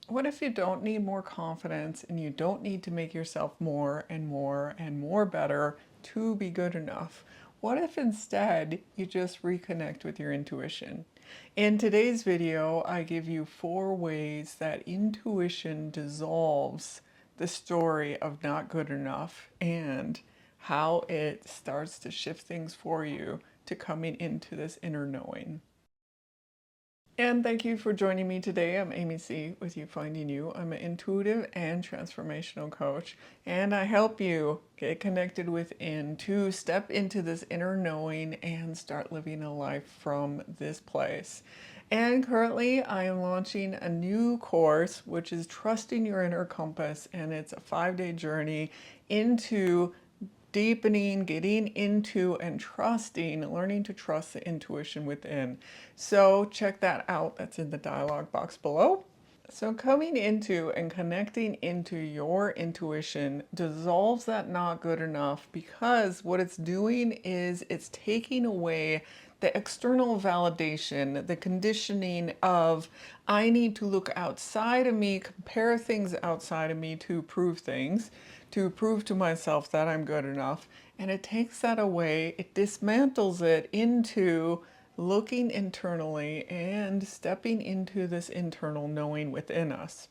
What if you don't need more confidence and you don't need to make yourself more and more and more better to be good enough? What if instead you just reconnect with your intuition? In today's video, I give you 4 ways that intuition dissolves the story of not good enough and how it starts to shift things for you to coming into this inner knowing. And thank you for joining me today. I'm AmyC with You Finding You. I'm an intuitive and transformational coach, and I help you get connected within to step into this inner knowing and start living a life from this place. And currently, I am launching a new course, which is Trusting Your Inner Compass, and it's a 5-day journey into deepening, getting into and trusting, learning to trust the intuition within. So check that out. That's in the dialog box below. So coming into and connecting into your intuition dissolves that not good enough, because what it's doing is it's taking away the external validation, the conditioning of I need to look outside of me, compare things outside of me to prove things, to prove to myself that I'm good enough. And it takes that away, it dismantles it into looking internally and stepping into this internal knowing within us.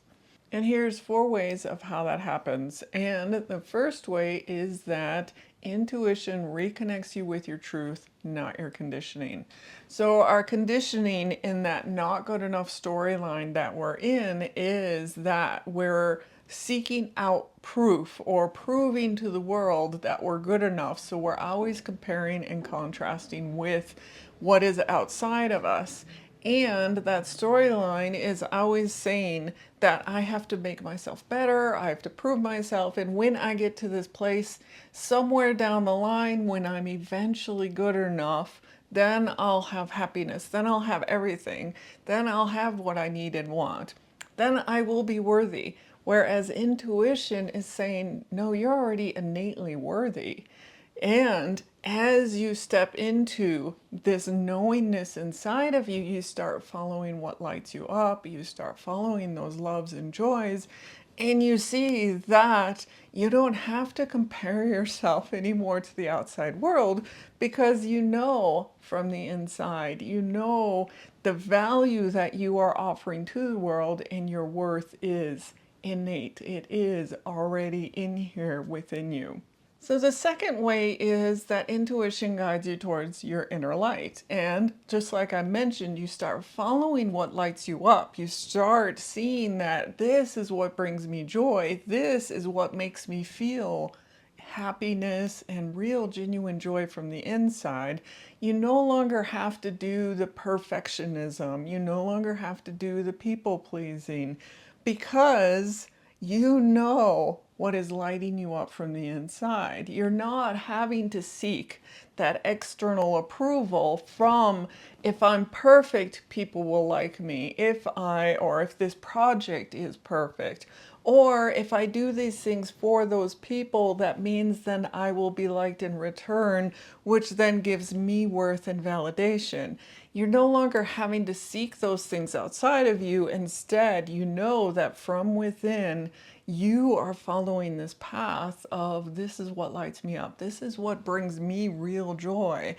And here's 4 ways of how that happens. And the first way is that intuition reconnects you with your truth, not your conditioning. So our conditioning in that not good enough storyline that we're in is that we're seeking out proof or proving to the world that we're good enough. So we're always comparing and contrasting with what is outside of us. And that storyline is always saying that I have to make myself better, I have to prove myself, and when I get to this place somewhere down the line, when I'm eventually good enough, then I'll have happiness, then I'll have everything, then I'll have what I need and want, then I will be worthy. Whereas intuition is saying, no, you're already innately worthy. And as you step into this knowingness inside of you, you start following what lights you up, you start following those loves and joys, and you see that you don't have to compare yourself anymore to the outside world, because you know from the inside, you know the value that you are offering to the world, and your worth is innate. It is already in here within you. So the second way is that intuition guides you towards your inner light. And just like I mentioned, you start following what lights you up. You start seeing that this is what brings me joy. This is what makes me feel happiness and real genuine joy from the inside. You no longer have to do the perfectionism. You no longer have to do the people pleasing, because you know what is lighting you up from the inside. You're not having to seek that external approval from, if I'm perfect, people will like me. If this project is perfect, or if I do these things for those people, that means then I will be liked in return, which then gives me worth and validation. You're no longer having to seek those things outside of you. Instead, you know that from within, you are following this path of this is what lights me up. This is what brings me real joy.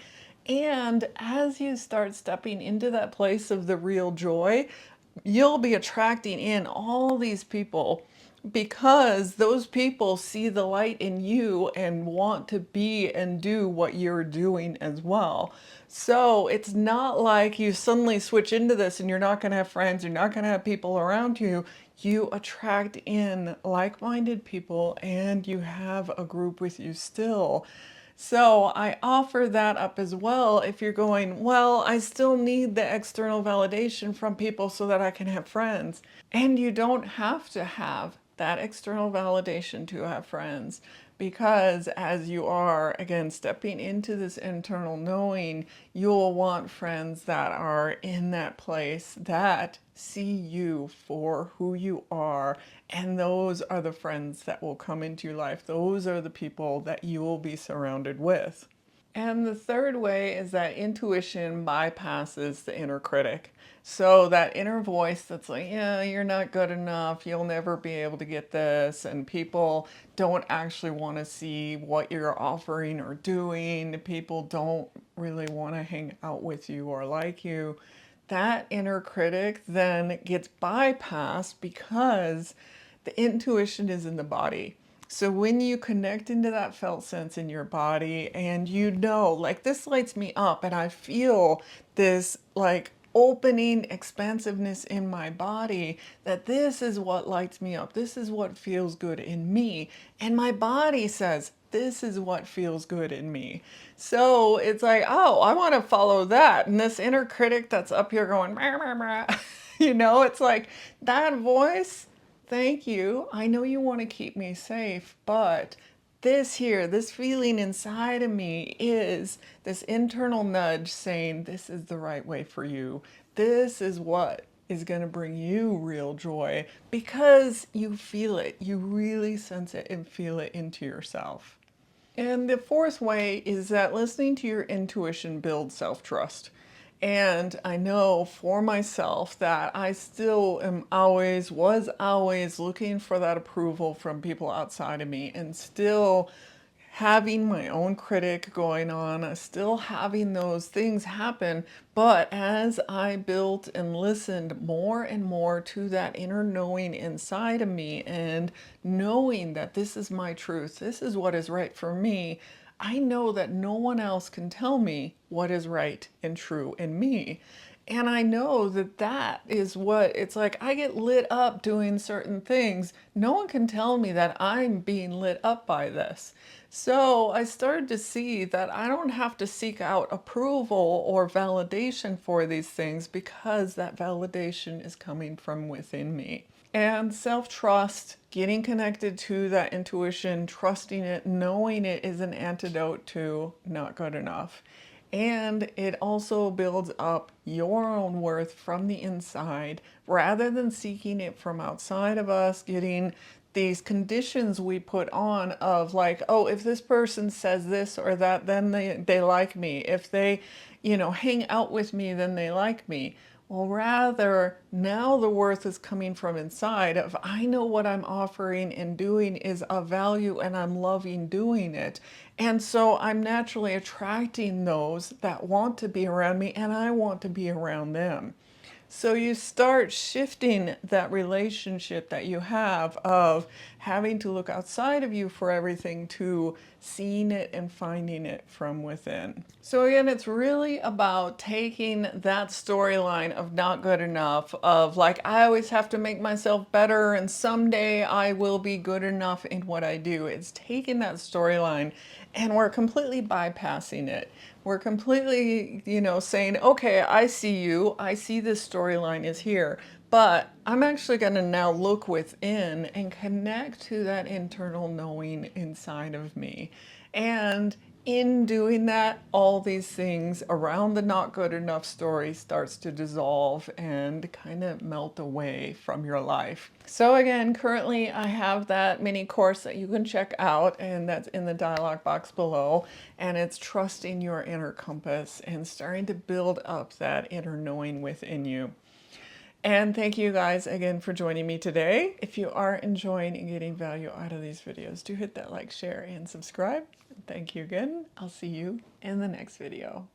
And as you start stepping into that place of the real joy, you'll be attracting in all these people, because those people see the light in you and want to be and do what you're doing as well. So it's not like you suddenly switch into this and you're not going to have friends, you're not going to have people around you. You attract in like-minded people and you have a group with you still. So I offer that up as well if you're going, well, I still need the external validation from people so that I can have friends. And you don't have to have that external validation to have friends, because as you are, again, stepping into this internal knowing, you'll want friends that are in that place that see you for who you are. And those are the friends that will come into your life. Those are the people that you will be surrounded with. And the third way is that intuition bypasses the inner critic. So that inner voice that's like, yeah, you're not good enough, you'll never be able to get this, and people don't actually want to see what you're offering or doing, people don't really want to hang out with you or like you. That inner critic then gets bypassed because the intuition is in the body. So when you connect into that felt sense in your body and you know, like this lights me up and I feel this like opening expansiveness in my body, that this is what lights me up. This is what feels good in me. And my body says, this is what feels good in me. So it's like, oh, I want to follow that. And this inner critic that's up here going, rah, rah, rah. It's like that voice. Thank you. I know you want to keep me safe, but this here, this feeling inside of me is this internal nudge saying this is the right way for you. This is what is going to bring you real joy because you feel it. You really sense it and feel it into yourself. And the fourth way is that listening to your intuition builds self-trust. And I know for myself that I still was always looking for that approval from people outside of me and still having my own critic going on, still having those things happen. But as I built and listened more and more to that inner knowing inside of me and knowing that this is my truth, this is what is right for me, I know that no one else can tell me what is right and true in me. And I know that that is what it's like. I get lit up doing certain things. No one can tell me that I'm being lit up by this. So I started to see that I don't have to seek out approval or validation for these things because that validation is coming from within me. And self-trust, getting connected to that intuition, trusting it, knowing it is an antidote to not good enough. And it also builds up your own worth from the inside rather than seeking it from outside of us, getting these conditions we put on of like, oh, if this person says this or that, then they like me. If they, hang out with me, then they like me. Well, rather, now the worth is coming from inside of I know what I'm offering and doing is of value and I'm loving doing it. And so I'm naturally attracting those that want to be around me and I want to be around them. So you start shifting that relationship that you have of having to look outside of you for everything to seeing it and finding it from within. So again, it's really about taking that storyline of not good enough, of like, I always have to make myself better and someday I will be good enough in what I do. It's taking that storyline and we're completely bypassing it. We're completely, saying, okay, I see you. I see this storyline is here, but I'm actually going to now look within and connect to that internal knowing inside of me. And in doing that, all these things around the not good enough story starts to dissolve and kind of melt away from your life. So again, currently I have that mini course that you can check out, and that's in the dialog box below. And it's trusting your inner compass and starting to build up that inner knowing within you. And thank you guys again for joining me today. If you are enjoying and getting value out of these videos, do hit that like, share, and subscribe. Thank you again. I'll see you in the next video.